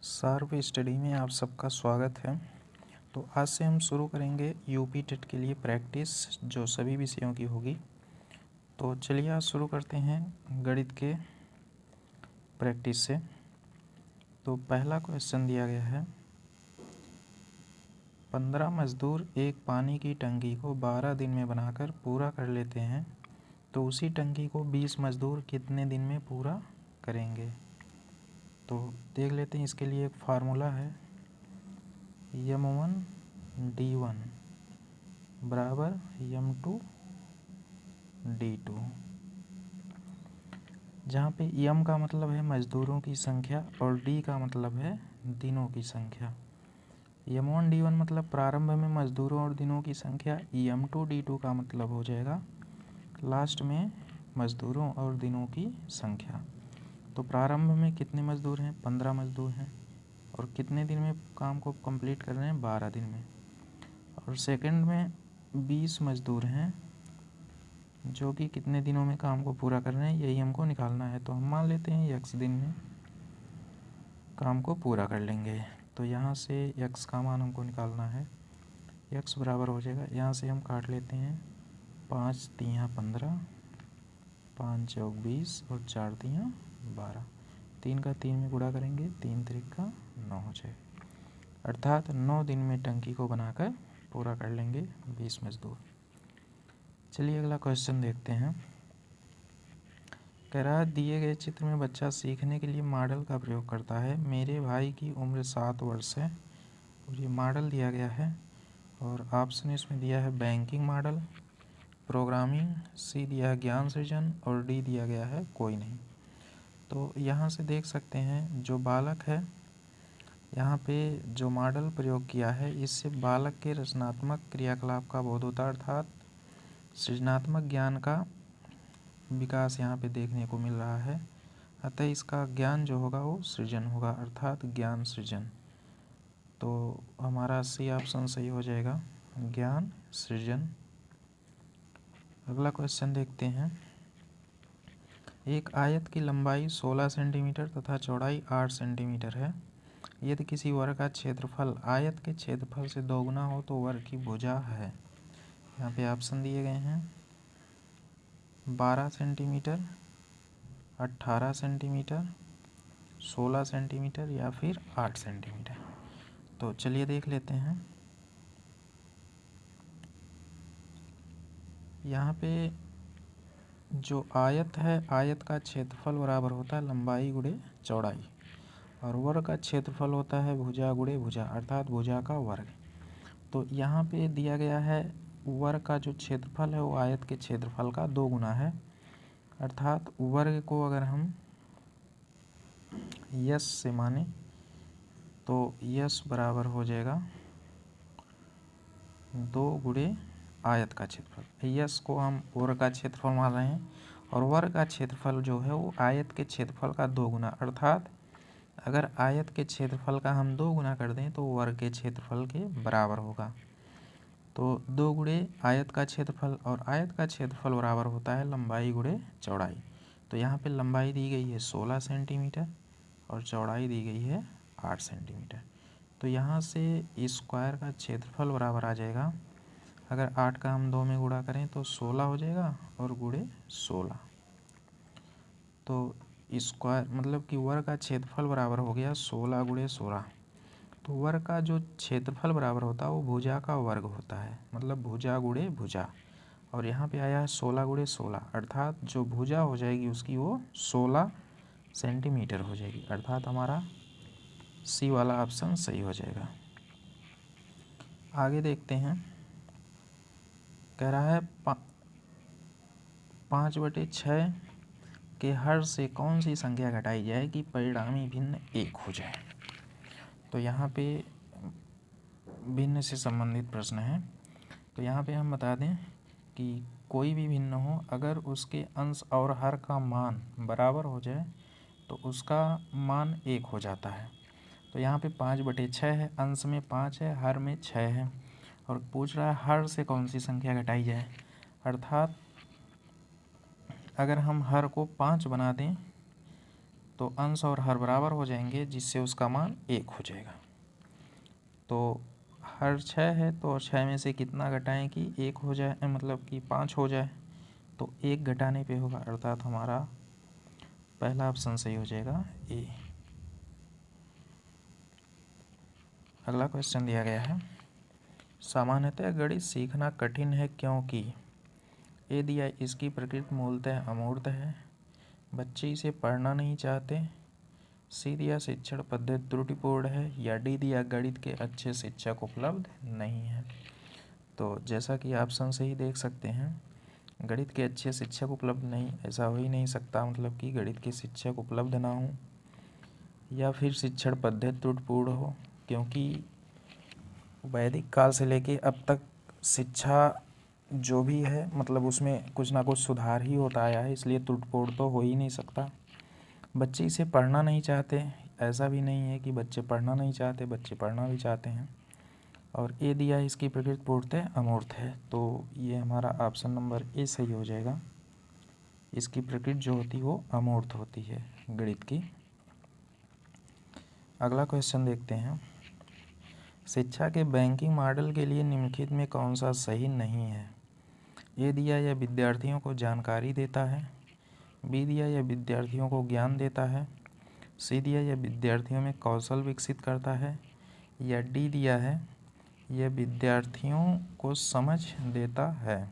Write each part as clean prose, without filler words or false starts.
सार्व study में आप सबका स्वागत है। तो आज से हम शुरू करेंगे यूपी टेट के लिए प्रैक्टिस जो सभी विषयों की होगी। तो चलिए आज शुरू करते हैं गणित के प्रैक्टिस से। तो पहला क्वेश्चन दिया गया है, 15 मजदूर एक पानी की टंकी को 12 दिन में बनाकर पूरा कर लेते हैं, तो उसी टंकी को 20 मजदूर कितने दिन में पूरा करेंगे। तो देख लेते हैं, इसके लिए एक फार्मूला है, M1 D1 बराबर M2 D2, जहाँ पे M का मतलब है मजदूरों की संख्या और D का मतलब है दिनों की संख्या। M1 D1 मतलब प्रारंभ में मजदूरों और दिनों की संख्या, M2 D2 का मतलब हो जाएगा लास्ट में मजदूरों और दिनों की संख्या। तो प्रारंभ में कितने मजदूर हैं, 15 मजदूर हैं, और कितने दिन में काम को कंप्लीट कर रहे हैं, 12 दिन में। और सेकंड में 20 मजदूर हैं जो कि कितने दिनों में काम को पूरा कर रहे हैं, यही हमको निकालना है। तो हम मान लेते हैं x दिन में काम को पूरा कर लेंगे। तो यहाँ से x का मान हमको निकालना है, x बराबर हो जाएगा, यहाँ से हम काट लेते हैं 5 तियाँ 15, 5 चौक 20 और 4 तियाँ 12, 3 का 3 में गुणा करेंगे, 3 त्रिका 9 हो जाएगा। अर्थात 9 दिन में टंकी को बनाकर पूरा कर लेंगे 20 मजदूर। चलिए अगला क्वेश्चन देखते हैं। कह रहा है, दिए गए चित्र में बच्चा सीखने के लिए मॉडल का प्रयोग करता है। मेरे भाई की उम्र 7 वर्ष है और ये मॉडल दिया गया है, और ऑप्शन इसमें दिया है बैंकिंग मॉडल, प्रोग्रामिंग, सी दिया है ज्ञान सृजन और डी दिया गया है कोई नहीं। तो यहाँ से देख सकते हैं जो बालक है, यहाँ पे जो मॉडल प्रयोग किया है इससे बालक के रचनात्मक क्रियाकलाप का बोध होता है, अर्थात सृजनात्मक ज्ञान का विकास यहाँ पे देखने को मिल रहा है। अतः इसका ज्ञान जो होगा वो सृजन होगा, अर्थात ज्ञान सृजन। तो हमारा सी ऑप्शन सही हो जाएगा, ज्ञान सृजन। अगला क्वेश्चन देखते हैं। एक आयत की लंबाई 16 सेंटीमीटर तथा चौड़ाई 8 सेंटीमीटर है। यदि किसी वर्ग का क्षेत्रफल आयत के क्षेत्रफल से दोगुना हो तो वर्ग की भुजा है। यहाँ पे ऑप्शन दिए गए हैं 12 सेंटीमीटर, 18 सेंटीमीटर, 16 सेंटीमीटर या फिर 8 सेंटीमीटर। तो चलिए देख लेते हैं। यहाँ पे जो आयत है, आयत का क्षेत्रफल बराबर होता है लंबाई गुणे चौड़ाई, और वर्ग का क्षेत्रफल होता है भुजा गुणे भुजा, अर्थात भुजा का वर्ग। तो यहाँ पे दिया गया है वर्ग का जो क्षेत्रफल है वो आयत के क्षेत्रफल का 2 गुना है, अर्थात वर्ग को अगर हम यस से माने तो यस बराबर हो जाएगा 2 गुणे आयत का क्षेत्रफल। यस को हम वर्ग का क्षेत्रफल मान रहे हैं, और वर्ग का क्षेत्रफल जो है वो आयत के क्षेत्रफल का 2 गुना, अर्थात अगर आयत के क्षेत्रफल का हम 2 गुना कर दें तो वर्ग के क्षेत्रफल के बराबर होगा। तो 2 गुणे आयत का क्षेत्रफल, और आयत का क्षेत्रफल बराबर होता है लंबाई गुणे चौड़ाई। तो यहाँ पे लंबाई दी गई है 16 सेंटीमीटर और चौड़ाई दी गई है 8 सेंटीमीटर। तो यहाँ से स्क्वायर का क्षेत्रफल बराबर आ जाएगा, अगर 8 का हम 2 में गुणा करें तो 16 हो जाएगा और गुणे 16। तो स्क्वायर मतलब कि वर्ग का क्षेत्रफल बराबर हो गया 16 गुणे 16। तो वर्ग का जो क्षेत्रफल बराबर होता है वो भुजा का वर्ग होता है, मतलब भुजा गुणे भुजा, और यहाँ पे आया है 16 गुणे 16, अर्थात जो भुजा हो जाएगी उसकी वो 16 सेंटीमीटर हो जाएगी, अर्थात हमारा सी वाला ऑप्शन सही हो जाएगा। आगे देखते हैं। कह रहा है 5/6 के हर से कौन सी संख्या घटाई जाए कि परिणामी भिन्न 1 हो जाए। तो यहाँ पे भिन्न से संबंधित प्रश्न है। तो यहाँ पे हम बता दें कि कोई भी भिन्न हो, अगर उसके अंश और हर का मान बराबर हो जाए तो उसका मान 1 हो जाता है। तो यहाँ पे 5/6 है, अंश में 5 है, हर में 6 है, और पूछ रहा है हर से कौन सी संख्या घटाई जाए, अर्थात अगर हम हर को 5 बना दें तो अंश और हर बराबर हो जाएंगे, जिससे उसका मान 1 हो जाएगा। तो हर 6 है तो 6 में से कितना घटाएं कि 1 हो जाए, मतलब कि 5 हो जाए। तो 1 घटाने पे होगा, अर्थात हमारा पहला ऑप्शन सही हो जाएगा ए। अगला क्वेश्चन दिया गया है, सामान्यतः गणित सीखना कठिन है क्योंकि ए दिया इसकी प्रकृति मूलतः अमूर्त है, बच्चे इसे पढ़ना नहीं चाहते, सी दिया शिक्षण पद्धति त्रुटिपूर्ण है, या डी दिया गणित के अच्छे शिक्षक उपलब्ध नहीं है। तो जैसा कि ऑप्शन से ही देख सकते हैं, गणित के अच्छे शिक्षक उपलब्ध नहीं, ऐसा हो ही नहीं सकता, मतलब कि गणित के शिक्षक उपलब्ध ना हो, या फिर शिक्षण पद्धति त्रुटिपूर्ण हो, क्योंकि वैदिक काल से लेके अब तक शिक्षा जो भी है मतलब उसमें कुछ ना कुछ सुधार ही होता आया है, इसलिए त्रुटिपूर्ण तो हो ही नहीं सकता। बच्चे इसे पढ़ना नहीं चाहते, ऐसा भी नहीं है कि बच्चे पढ़ना नहीं चाहते, बच्चे पढ़ना भी चाहते हैं। और ए दिया इसकी प्रकृति पूर्णतः अमूर्त है, तो ये हमारा ऑप्शन नंबर ए सही हो जाएगा। इसकी प्रकृति जो होती है वो अमूर्त होती है गणित की। अगला क्वेश्चन देखते हैं, शिक्षा के बैंकिंग मॉडल के लिए निम्नलिखित में कौन सा सही नहीं है। ए दिया यह विद्यार्थियों को जानकारी देता है, बी दिया यह विद्यार्थियों को ज्ञान देता है, सी दिया यह विद्यार्थियों में कौशल विकसित करता है, या डी दिया है यह विद्यार्थियों को समझ देता है।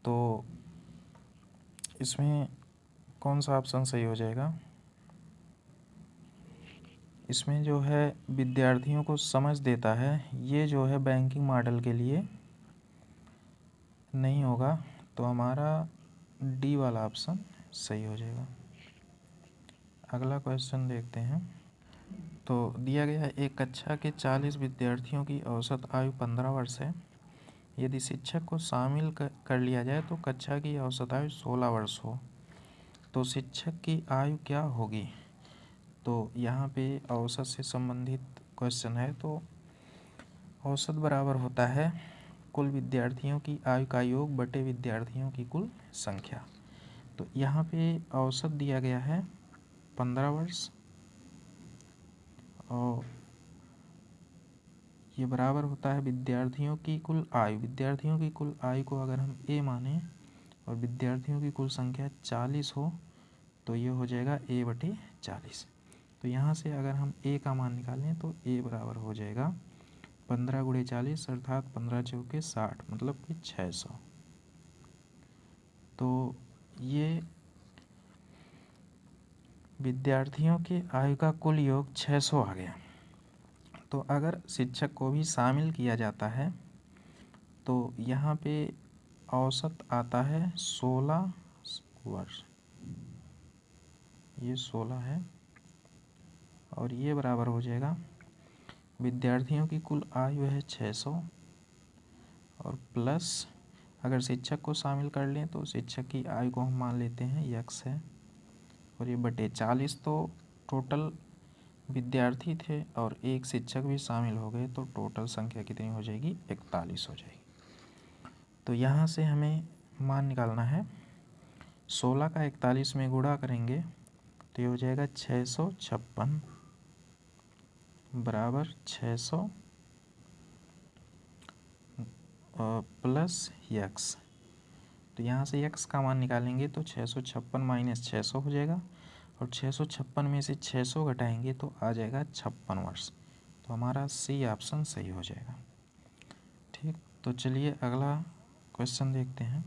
तो इसमें कौन सा ऑप्शन सही हो जाएगा। इसमें जो है विद्यार्थियों को समझ देता है, ये जो है बैंकिंग मॉडल के लिए नहीं होगा, तो हमारा डी वाला ऑप्शन सही हो जाएगा। अगला क्वेश्चन देखते हैं, तो दिया गया है एक कक्षा के 40 विद्यार्थियों की औसत आयु 15 वर्ष है, यदि शिक्षक को शामिल कर लिया जाए तो कक्षा की औसत आयु 16 वर्ष हो, तो शिक्षक की आयु क्या होगी। तो यहाँ पे औसत से संबंधित क्वेश्चन है, तो औसत बराबर होता है कुल विद्यार्थियों की आयु का योग बटे विद्यार्थियों की कुल संख्या। तो यहाँ पे औसत दिया गया है 15 वर्ष, और ये बराबर होता है विद्यार्थियों की कुल आयु। विद्यार्थियों की कुल आयु को अगर हम ए माने और विद्यार्थियों की कुल संख्या 40 हो, तो ये हो जाएगा ए बटे 40। तो यहाँ से अगर हम ए का मान निकालें तो ए बराबर हो जाएगा 15 गुणे 40, अर्थात 15 चौके 60, मतलब कि 600। तो ये विद्यार्थियों के आयु का कुल योग 600 आ गया। तो अगर शिक्षक को भी शामिल किया जाता है तो यहाँ पे औसत आता है 16 वर्ष, ये 16 है, और ये बराबर हो जाएगा विद्यार्थियों की कुल आयु है 600, और प्लस अगर शिक्षक को शामिल कर लें तो शिक्षक की आयु को हम मान लेते हैं x है, और ये बटे 40, तो टोटल विद्यार्थी थे और एक शिक्षक भी शामिल हो गए, तो टोटल संख्या कितनी हो जाएगी, 41 हो जाएगी। तो यहाँ से हमें मान निकालना है, 16 का 41 में गुणा करेंगे तो ये हो जाएगा 656 बराबर 600 प्लस x। तो यहाँ से x का मान निकालेंगे तो 656 माइनस 600 हो जाएगा, और 656 में से 600 घटाएंगे तो आ जाएगा 56 वर्ष। तो हमारा सी ऑप्शन सही हो जाएगा। ठीक, तो चलिए अगला क्वेश्चन देखते हैं।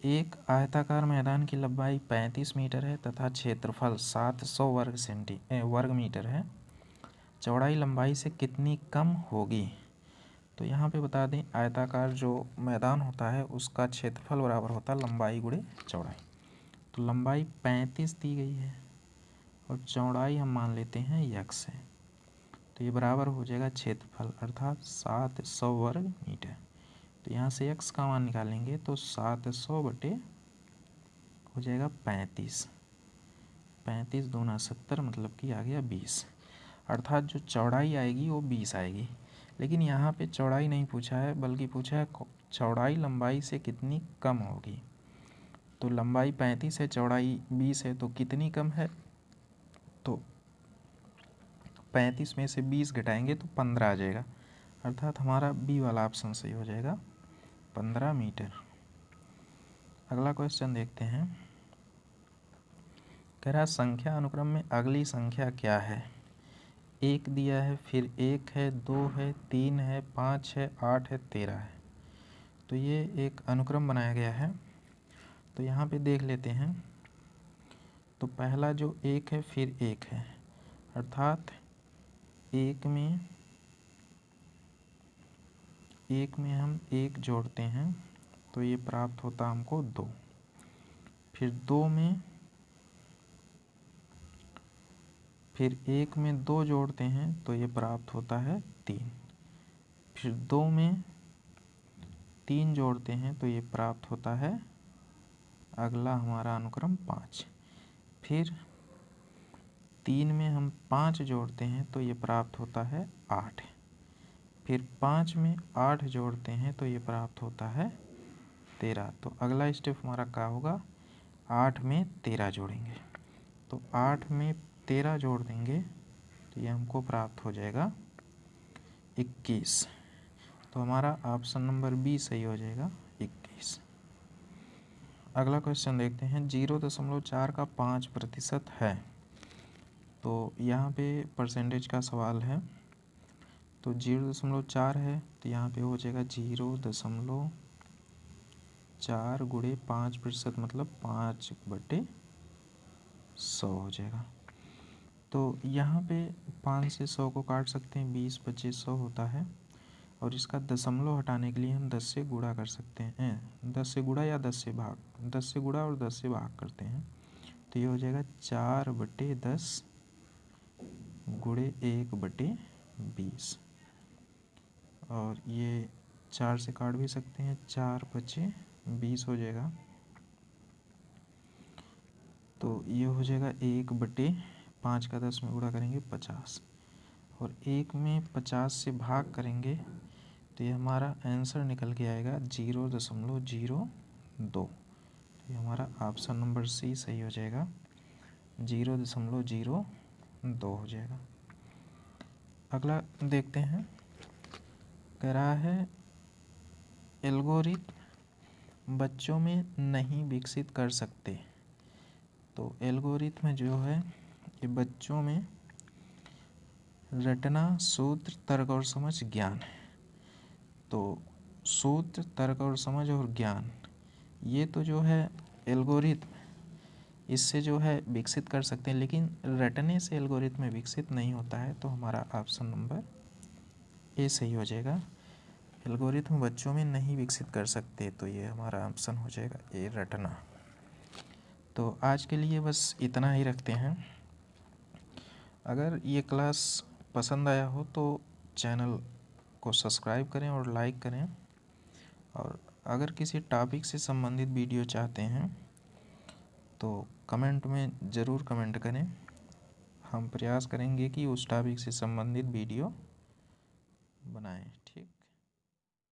एक आयताकार मैदान की लंबाई 35 मीटर है तथा क्षेत्रफल 700 वर्ग मीटर है, चौड़ाई लंबाई से कितनी कम होगी। तो यहाँ पे बता दें, आयताकार जो मैदान होता है उसका क्षेत्रफल बराबर होता है लंबाई गुणे चौड़ाई। तो लंबाई 35 दी गई है और चौड़ाई हम मान लेते हैं x है, तो ये बराबर हो जाएगा क्षेत्रफल अर्थात 700 वर्ग मीटर। तो यहाँ से x का मान निकालेंगे तो 700 बटे हो जाएगा 35, 35 दूना 70, मतलब कि आ गया 20, अर्थात जो चौड़ाई आएगी वो 20 आएगी। लेकिन यहाँ पे चौड़ाई नहीं पूछा है, बल्कि पूछा है चौड़ाई लंबाई से कितनी कम होगी। तो लंबाई 35 है, चौड़ाई 20 है, तो कितनी कम है? तो 35 में से 20 घटाएंगे तो 15 आ जाएगा, अर्थात हमारा बी वाला ऑप्शन सही हो जाएगा, 15 मीटर। अगला क्वेश्चन देखते हैं। कह रहा संख्या अनुक्रम में अगली संख्या क्या है? 1 दिया है, फिर 1 है, 2 है, 3 है, 5 है, 8 है, 13 है। तो ये एक अनुक्रम बनाया गया है। तो यहाँ पे देख लेते हैं। तो पहला जो 1 है, फिर 1 है, अर्थात 1 में हम 1 जोड़ते हैं तो ये प्राप्त होता हमको 2। फिर 1 में 2 जोड़ते हैं तो ये प्राप्त होता है 3। फिर 2 में 3 जोड़ते हैं तो ये प्राप्त होता है अगला हमारा अनुक्रम 5। फिर 3 में हम 5 जोड़ते हैं तो ये प्राप्त होता है 8। फिर 5 में 8 जोड़ते हैं तो ये प्राप्त होता है 13। तो अगला स्टेप हमारा क्या होगा? 8 में 13 जोड़ेंगे। तो 8 में 13 जोड़ देंगे तो ये हमको प्राप्त हो जाएगा 21। तो हमारा ऑप्शन नंबर बी सही हो जाएगा, 21। अगला क्वेश्चन देखते हैं। 0.4 का 5% है। तो यहाँ पे परसेंटेज का सवाल है। तो 0.4 है तो यहाँ पे हो जाएगा 0.4 गुणे 5%, मतलब 5/100 हो जाएगा। तो यहाँ पे 5 से 100 को काट सकते हैं, 20 × 25 100 होता है। और इसका दशमलव हटाने के लिए हम 10 से गुणा कर सकते हैं, 10 से गुणा या 10 से भाग, 10 से गुणा और 10 से भाग करते हैं। तो ये हो जाएगा 4/10 गुणे 1/20। और ये 4 से काट भी सकते हैं, 4 × 20 हो जाएगा। तो ये हो जाएगा 1/5 का 10 में गुणा करेंगे 50, और 1 में 50 से भाग करेंगे तो ये हमारा आंसर निकल के आएगा 0.02। ये हमारा ऑप्शन नंबर सी सही हो जाएगा, 0.02 हो जाएगा। अगला देखते हैं। कह रहा है एल्गोरिथम बच्चों में नहीं विकसित कर सकते। तो एल्गोरिथम जो है ये बच्चों में रटना, सूत्र, तर्क और समझ, ज्ञान है। तो सूत्र, तर्क और समझ और ज्ञान, ये तो जो है एल्गोरिथम इससे जो है विकसित कर सकते हैं, लेकिन रटने से एल्गोरिथम में विकसित नहीं होता है। तो हमारा ऑप्शन नंबर ए सही हो जाएगा, एल्गोरिथम बच्चों में नहीं विकसित कर सकते। तो ये हमारा ऑप्शन हो जाएगा ए, रटना। तो आज के लिए बस इतना ही रखते हैं। अगर ये क्लास पसंद आया हो तो चैनल को सब्सक्राइब करें और लाइक करें। और अगर किसी टॉपिक से संबंधित वीडियो चाहते हैं तो कमेंट में ज़रूर कमेंट करें। हम प्रयास करेंगे कि उस टॉपिक से संबंधित वीडियो बनाएं।